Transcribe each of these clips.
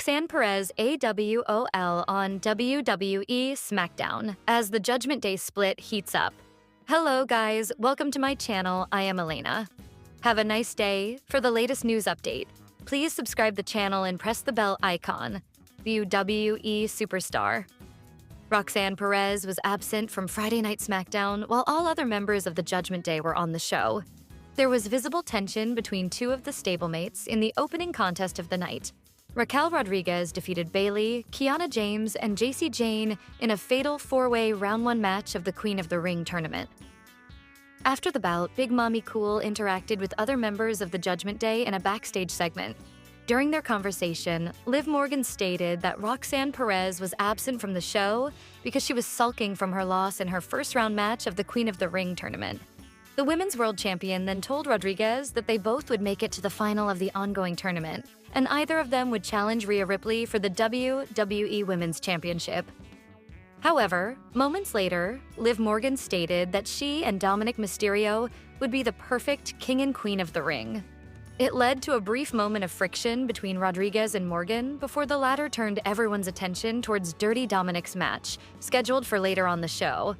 Roxanne Perez AWOL on WWE SmackDown as the Judgment Day split heats up. Hello guys, welcome to my channel. I am Elena. Have a nice day. For the latest news update, please subscribe the channel and press the bell icon. View WE Superstar. Roxanne Perez was absent from Friday Night SmackDown while all other members of the Judgment Day were on the show. There was visible tension between two of the stablemates in the opening contest of the night. Raquel Rodriguez defeated Bayley, Kiana James, and Jacy Jayne in a fatal four-way round one match of the Queen of the Ring tournament. After the bout, Big Mommy Cool interacted with other members of the Judgment Day in a backstage segment. During their conversation, Liv Morgan stated that Roxanne Perez was absent from the show because she was sulking from her loss in her first-round match of the Queen of the Ring tournament. The Women's World Champion then told Rodriguez that they both would make it to the final of the ongoing tournament, and either of them would challenge Rhea Ripley for the WWE Women's Championship. However, moments later, Liv Morgan stated that she and Dominic Mysterio would be the perfect king and queen of the ring. It led to a brief moment of friction between Rodriguez and Morgan before the latter turned everyone's attention towards Dirty Dominic's match, scheduled for later on the show.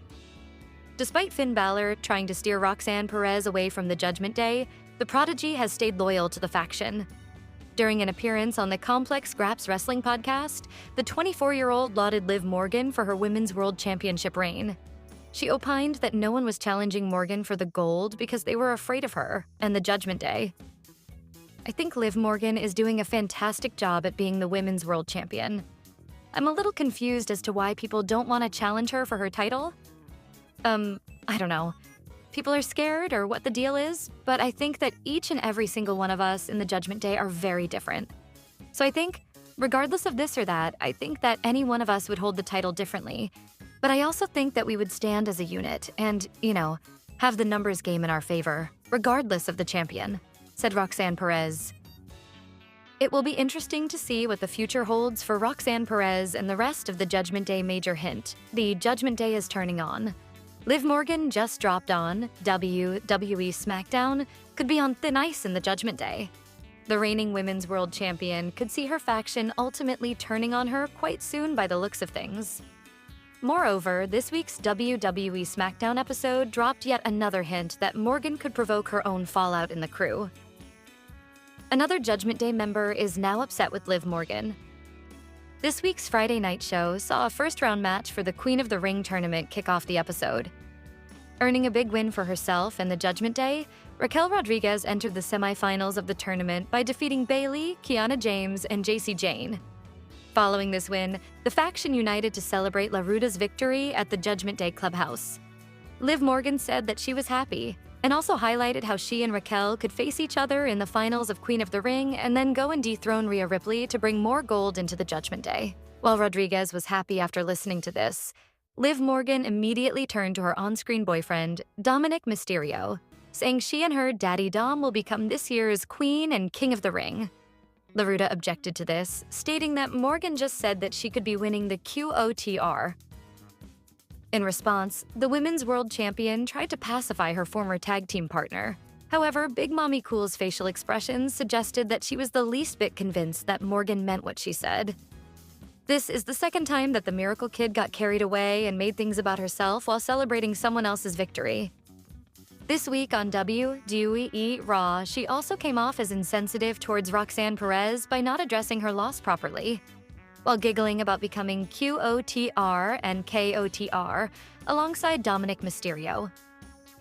Despite Finn Balor trying to steer Roxanne Perez away from the Judgment Day, the Prodigy has stayed loyal to the faction. During an appearance on the Complex Scraps Wrestling podcast, the 24-year-old lauded Liv Morgan for her Women's World Championship reign. She opined that no one was challenging Morgan for the gold because they were afraid of her and the Judgment Day. I think Liv Morgan is doing a fantastic job at being the Women's World Champion. I'm a little confused as to why people don't want to challenge her for her title. I don't know. People are scared or what the deal is, but I think that each and every single one of us in the Judgment Day are very different. So I think, regardless of this or that, I think that any one of us would hold the title differently. But I also think that we would stand as a unit and, have the numbers game in our favor, regardless of the champion, said Roxanne Perez. It will be interesting to see what the future holds for Roxanne Perez and the rest of the Judgment Day. Major hint, the Judgment Day is turning on. Liv Morgan just dropped on WWE SmackDown could be on thin ice in the Judgment Day. The reigning Women's World Champion could see her faction ultimately turning on her quite soon by the looks of things. Moreover, this week's WWE SmackDown episode dropped yet another hint that Morgan could provoke her own fallout in the crew. Another Judgment Day member is now upset with Liv Morgan. This week's Friday night show saw a first-round match for the Queen of the Ring tournament kick off the episode. Earning a big win for herself and the Judgment Day, Raquel Rodriguez entered the semifinals of the tournament by defeating Bayley, Kiana James, and Jacy Jayne. Following this win, the faction united to celebrate La Ruda's victory at the Judgment Day Clubhouse. Liv Morgan said that she was happy, and also highlighted how she and Raquel could face each other in the finals of Queen of the Ring and then go and dethrone Rhea Ripley to bring more gold into the Judgment Day. While Rodriguez was happy after listening to this, Liv Morgan immediately turned to her on-screen boyfriend, Dominic Mysterio, saying she and her Daddy Dom will become this year's Queen and King of the Ring. La Ruda objected to this, stating that Morgan just said that she could be winning the QOTR. In response, the Women's World Champion tried to pacify her former tag team partner. However, Big Mommy Cool's facial expressions suggested that she was the least bit convinced that Morgan meant what she said. This is the second time that the Miracle Kid got carried away and made things about herself while celebrating someone else's victory. This week on WWE Raw, she also came off as insensitive towards Roxanne Perez by not addressing her loss properly, while giggling about becoming QOTR and KOTR alongside Dominic Mysterio.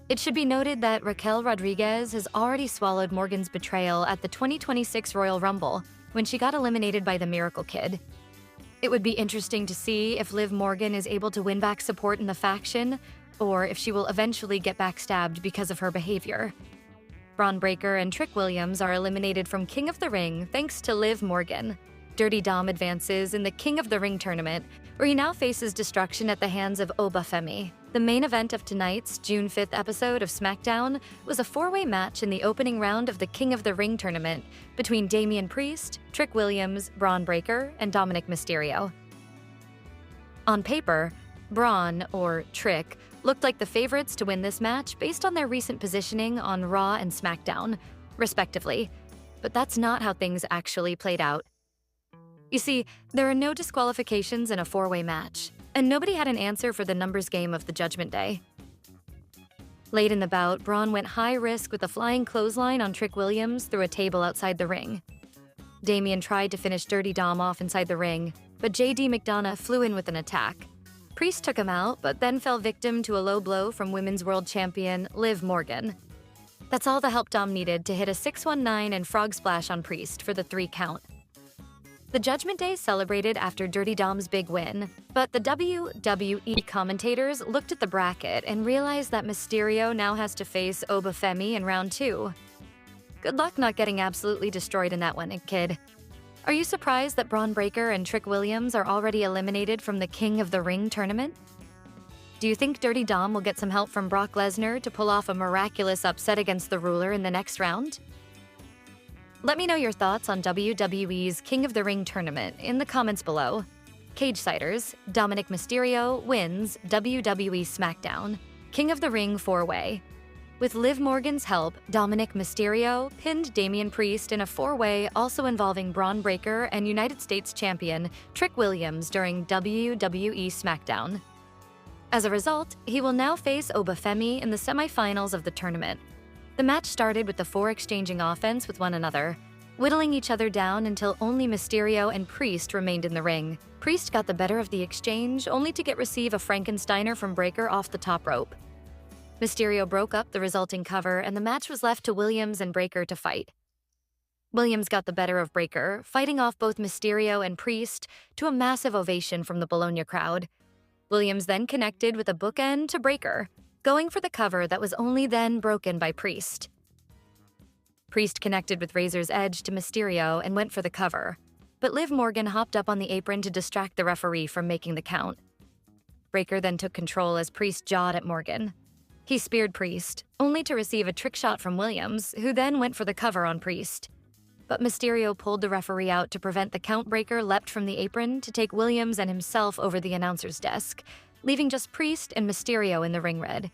It should be noted that Raquel Rodriguez has already swallowed Morgan's betrayal at the 2026 Royal Rumble when she got eliminated by the Miracle Kid. It would be interesting to see if Liv Morgan is able to win back support in the faction, or if she will eventually get backstabbed because of her behavior. Braun Breaker and Trick Williams are eliminated from King of the Ring thanks to Liv Morgan. Dirty Dom advances in the King of the Ring tournament, where he now faces destruction at the hands of Obafemi. The main event of tonight's June 5th episode of SmackDown was a four-way match in the opening round of the King of the Ring tournament between Damian Priest, Trick Williams, Braun Breaker, and Dominic Mysterio. On paper, Braun, or Trick, looked like the favorites to win this match based on their recent positioning on Raw and SmackDown, respectively, but that's not how things actually played out. You see, there are no disqualifications in a four-way match, and nobody had an answer for the numbers game of the Judgment Day. Late in the bout, Braun went high risk with a flying clothesline on Trick Williams through a table outside the ring. Damian tried to finish Dirty Dom off inside the ring, but JD McDonough flew in with an attack. Priest took him out, but then fell victim to a low blow from Women's World Champion Liv Morgan. That's all the help Dom needed to hit a 619 and frog splash on Priest for the 3 count. The Judgment Day celebrated after Dirty Dom's big win, but the WWE commentators looked at the bracket and realized that Mysterio now has to face Obafemi in round 2. Good luck not getting absolutely destroyed in that one, kid. Are you surprised that Braun Breaker and Trick Williams are already eliminated from the King of the Ring tournament? Do you think Dirty Dom will get some help from Brock Lesnar to pull off a miraculous upset against the ruler in the next round? Let me know your thoughts on WWE's King of the Ring tournament in the comments below. Cagesiders, Dominic Mysterio wins WWE SmackDown, King of the Ring 4-way. With Liv Morgan's help, Dominic Mysterio pinned Damian Priest in a 4-way also involving Braun Breaker and United States Champion Trick Williams during WWE SmackDown. As a result, he will now face Obafemi in the semifinals of the tournament. The match started with the 4 exchanging offense with one another, whittling each other down until only Mysterio and Priest remained in the ring. Priest got the better of the exchange, only to receive a Frankensteiner from Breaker off the top rope. Mysterio broke up the resulting cover, and the match was left to Williams and Breaker to fight. Williams got the better of Breaker, fighting off both Mysterio and Priest to a massive ovation from the Bologna crowd. Williams then connected with a bookend to Breaker, going for the cover that was only then broken by Priest. Priest connected with Razor's Edge to Mysterio and went for the cover, but Liv Morgan hopped up on the apron to distract the referee from making the count. Breaker then took control as Priest jawed at Morgan. He speared Priest, only to receive a trick shot from Williams, who then went for the cover on Priest. But Mysterio pulled the referee out to prevent the count. Breaker leapt from the apron to take Williams and himself over the announcer's desk, leaving just Priest and Mysterio in the ring red.